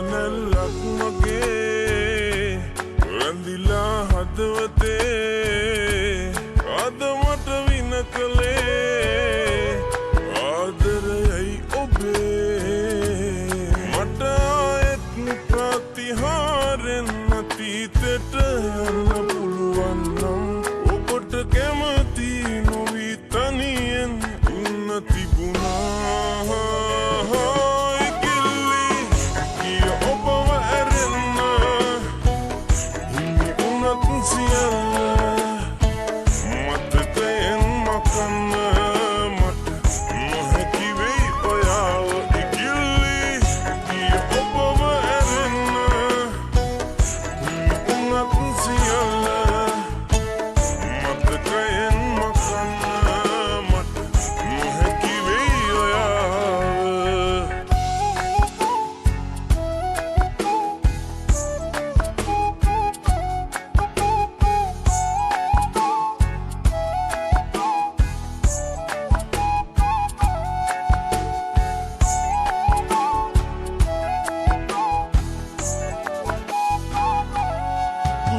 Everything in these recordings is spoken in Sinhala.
නැල්ලක් මගේ රැඳිලා හදවතේ අද මට වින කළේ ආදරයයි ඔබේ මට ආයෙත් ප්‍රතිහාරෙන් අතීතෙට යන්න පුළුවන් නම් ඔබට කැමති නොවී තනියෙන් ඉන්න තිබුණා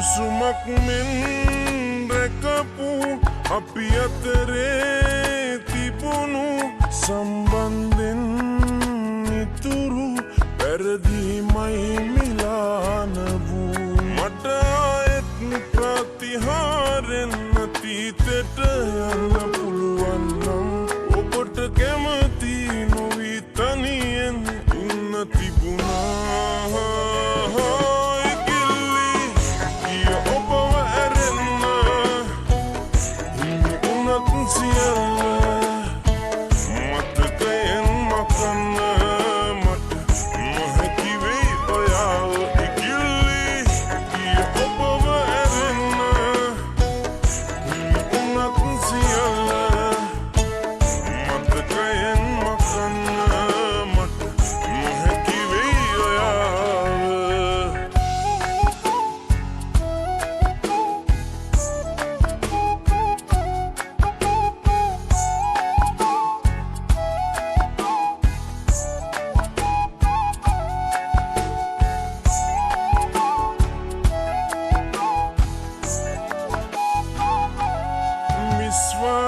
කුසුමක් මෙන් රැකපු අපි අතරේ තිබුණු සම්බන්ධෙන් ඉතුරු පැරදීමයි මිලාන වූ මට ආයෙත් ප්‍රතිහාරෙන් අතීතෙට යන්න පුළුවන් නම් ඔබට කැමති නොවී තනියෙන් ඉන්න තිබුණා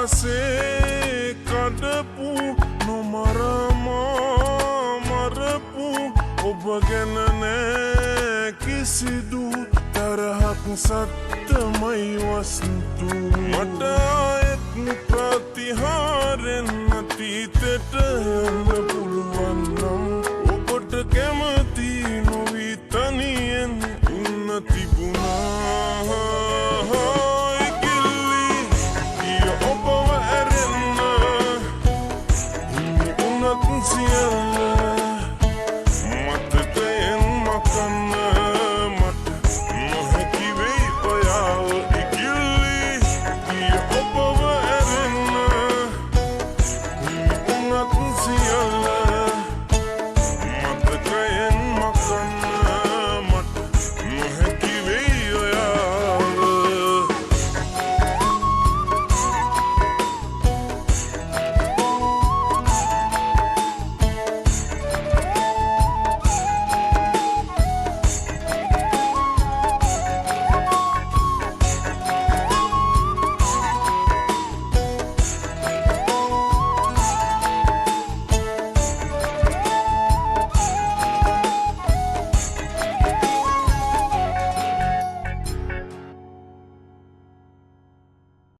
විශ්වාසේ කඩපු නොමරමා මරපු ඔබ ගැන නෑ කිසිදු තරහක් සත්තමයි වස්තු මට ආයෙත් ප්‍රතිහාරෙන් අතීතෙට යන්න පුළුවන් නම්